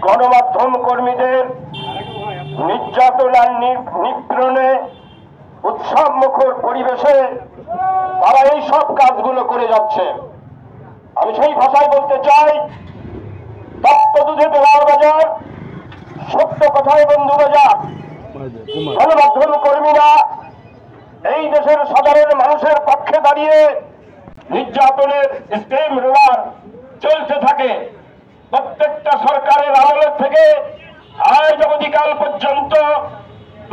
গণমাধ্যম কর্মীদের নির্যাতন আর নিপীড়নে উৎসব মুখর পরিবেশে তারা এই সব কাজগুলো করে যাচ্ছে। আমি সেই ভাষায় বলতে চাই, তপ্ত দুধে বেলার বাজার, সত্য কথায় বন্ধু বাজার। গণমাধ্যম কর্মীরা এই দেশের সাধারণ মানুষের পক্ষে দাঁড়িয়ে নির্যাতনের স্টেম রোলার চলতে থাকে। প্রত্যেকটা সরকারের আমলের থেকে আজ অবধিকাল পর্যন্ত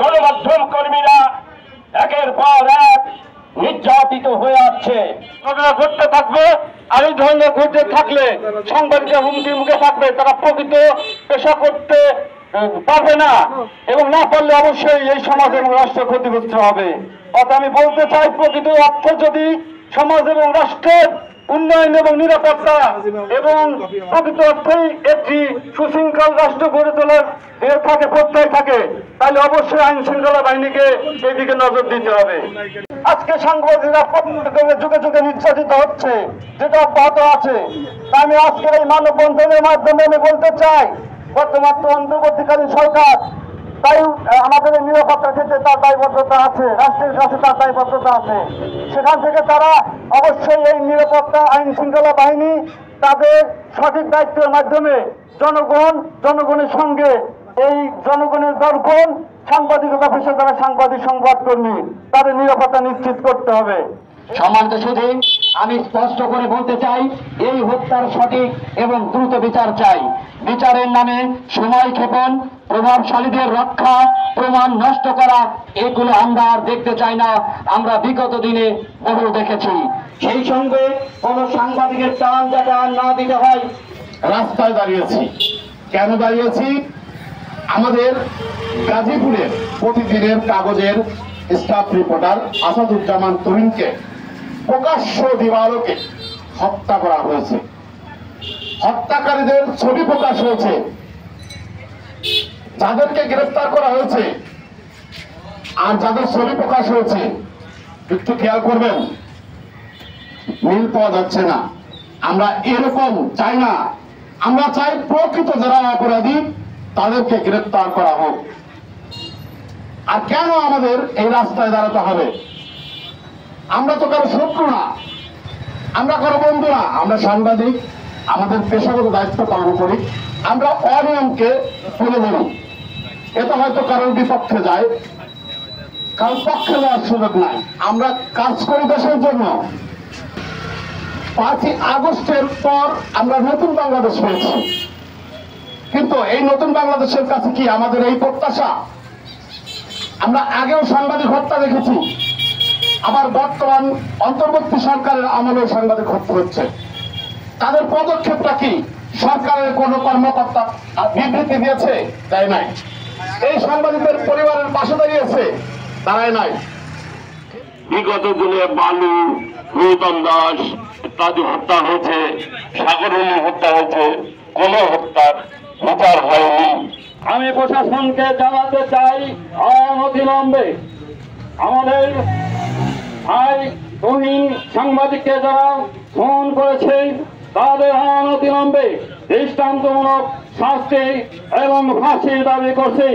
গণমাধ্যম কর্মীরা একের পর এক নির্যাতিত হয়ে আসছে। ঘটনা ঘটতে থাকবে, আর এই ধরনের ঘটতে থাকলে সাংবাদিকরা হুমকির মুখে থাকবে, তারা প্রকৃত পেশা করতে পারবে না, এবং না পারলে অবশ্যই এই সমাজ এবং রাষ্ট্র ক্ষতিগ্রস্ত হবে। অর্থাৎ আমি বলতে চাই, প্রকৃত অর্থে যদি সমাজ এবং রাষ্ট্রের উন্নয়ন এবং নিরাপত্তা এবং প্রকৃত অর্থেই একটি সুশৃঙ্খল রাষ্ট্র গড়ে তোলার প্রত্যয় থাকে, তাহলে অবশ্যই আইন শৃঙ্খলা বাহিনীকে এদিকে নজর দিতে হবে। আজকে সাংবাদিকরা যুগে যুগে নির্যাতিত হচ্ছে, যেটা অব্যাহত আছে। তাই আমি আজকের এই মানববন্ধনের মাধ্যমে আমি বলতে চাই, বর্তমান অন্তর্বর্তীকালীন সরকার তাই আমাদের নিরাপত্তার ক্ষেত্রে তার দায়বদ্ধতা আছে, রাষ্ট্রের কাছে তার দায়বদ্ধতা আছে। সেখান থেকে তারা অবশ্যই এই নিরাপত্তা আইন শৃঙ্খলা বাহিনী তাদের সঠিক দায়িত্বের মাধ্যমে জনগণের সঙ্গে এই জনগণের দর্পণ সাংবাদিকতা পেশা যারা সাংবাদিক সংবাদকর্মী তাদের নিরাপত্তা নিশ্চিত করতে হবে। সম্মানিত সুধী, আমি স্পষ্ট করে বলতে চাই, এই হত্যার সঠিক এবং দ্রুত বিচার চাই। বিচারের নামে সময় ক্ষেপণ, প্রভাবশালীদের রক্ষা, প্রমাণ নষ্ট করা, এগুলো আমরা আর দেখতে চাই না। আমরা বিগত দিনে বহু দেখেছি। সেই সঙ্গে কোন সাংবাদিকের প্রাণ যাতে আর না দিতে হয়। রাস্তায় দাঁড়িয়েছি, কেন দাঁড়িয়েছি? আমাদের গাজীপুরের প্রতিদিনের কাগজের স্টাফ রিপোর্টার আসাদুজ্জামান তুহিনকে প্রকাশ্য দিবালোকে হত্যা করা হয়েছে। হত্যাকারীদের ছবি প্রকাশ হয়েছে, যাদেরকে গ্রেফতার করা হয়েছে আর যাদের ছবি প্রকাশ হয়েছে, একটু খেয়াল করবেন, মিল পাওয়া যাচ্ছে না। আমরা এরকম চাই না। আমরা চাই প্রকৃত যারা অপরাধী তাদেরকে গ্রেফতার করা হোক। আর কেন আমাদের এই রাস্তায় দাঁড়াতে হবে? আমরা তো কারো শত্রু না, আমরা কারো বন্ধু না। আমরা সাংবাদিক, আমাদের পেশাগত দায়িত্ব পালন করি। আমরা অনিয়মকে তুলে ধরি। এটা হয়তো কারোর বিপক্ষে যায়, কারোর পক্ষে যাওয়ার সুযোগ নাই। আমরা কাজ করি দেশের জন্য। 5ই আগস্টের পর আমরা নতুন বাংলাদেশ পেয়েছি, কিন্তু এই নতুন বাংলাদেশের কাছে কি আমাদের এই প্রত্যাশা? আমরা আগেও সাংবাদিক হত্যা দেখেছি, আবার বর্তমান অন্তর্বর্তী সরকারের আমলেও সাংবাদিক হত্যা হচ্ছে। তাদের পদক্ষেপটা কি? সরকারের কোন কর্মকর্তা বিবৃতি দিয়েছে? দেয় নাই। এই সাংবাদিকদের পরিবারের পাশে দাঁড়িয়েছে? দাঁড়ায় নাই। বিগত দিনে বালু, গৌতম দাস ইত্যাদি হত্যা হয়েছে, সাগরনী হত্যা হয়েছে, কোন হত্যার বিচার হয়নি। আমি প্রশাসনকে জানাতে চাই, অনতিবিলম্বে আমাদের ভাই তুহিন সাংবাদিককে যারা ফোন করেছে তাদের অনতিবিলম্বে দৃষ্টান্তমূলক শাস্তি এবং ফাঁসির দাবি করছি।